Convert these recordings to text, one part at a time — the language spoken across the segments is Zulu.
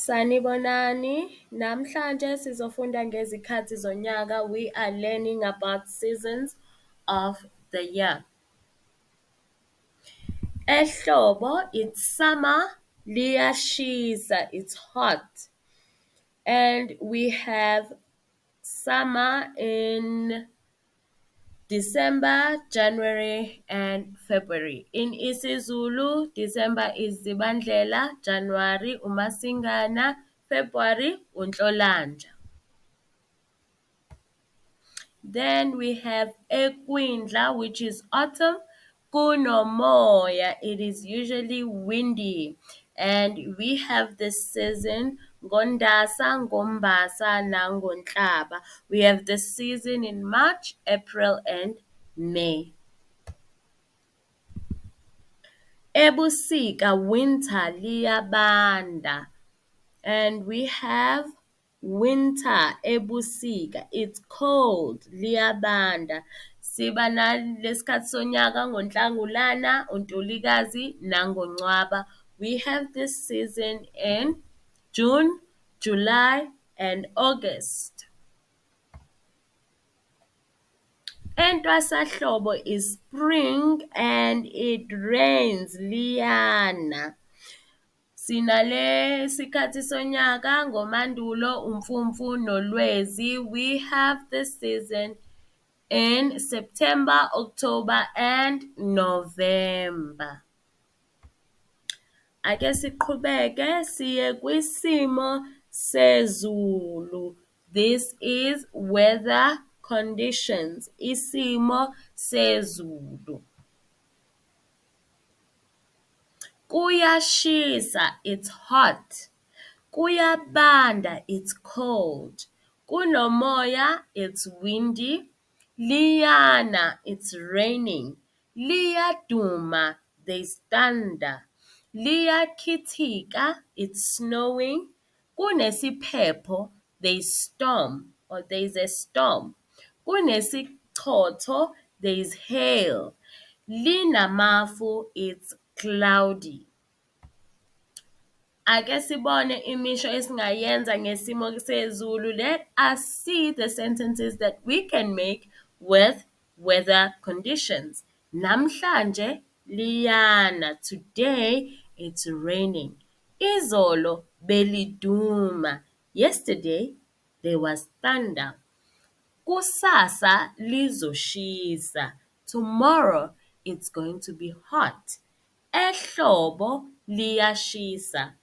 Sanibonani, namhlanje sizofunda ngezikhathi zonyaka. We are learning about seasons of the year. Ehlobo, it's summer, liyashisa, it's hot. And we have summer in December, January, and February. In isiZulu, December is Zibandlela, January uMasingana, February uNhlolanja. Then we have Ekwindla, which is autumn. Kunomoya, it is usually windy. And we have this season Ngondasa, Ngombasa, Nangontlaba. We have this season in March, April, and May. Ebusika, winter, liyabanda. And we have winter, ebusika. It's cold, liyabanda. Siba nalesikhathi sonyaka ngoNhlangulana, uNtulikazi, nangoNcwaba. We have this season in June, July, and August. Entwasahlobo is spring and it rains, liyana. Sinale sikhathi sonyaka ngoMandulo, uMfumfu noLwezi. We have this season in September, October, and November. Ake siqhubeke siye kwisimo sezulu. This is weather conditions. Isimo sezulu. Kuyashisa, it's hot. Kuyabanda, it's cold. Kunomoya, it's windy. Liyana, it's raining. Liyaduma, there's thunder. Liyakhithika, it's snowing. Kunesiphepho, there's storm or there's a storm. Kunesichotho, there's hail. Linamafu, it's cloudy. Ake sibone imisho esingayenza ngesimo sezulu. Let us see the sentences that we can make with weather conditions. Namhlanje liyana. Today it's raining. Izolo beliduma. Yesterday there was thunder. Kusasa lizoshisa. Tomorrow it's going to be hot. Ehlobo liyashisa.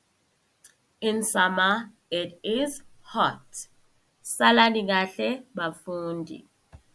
In summer, it is hot. Salani kahle bafundi.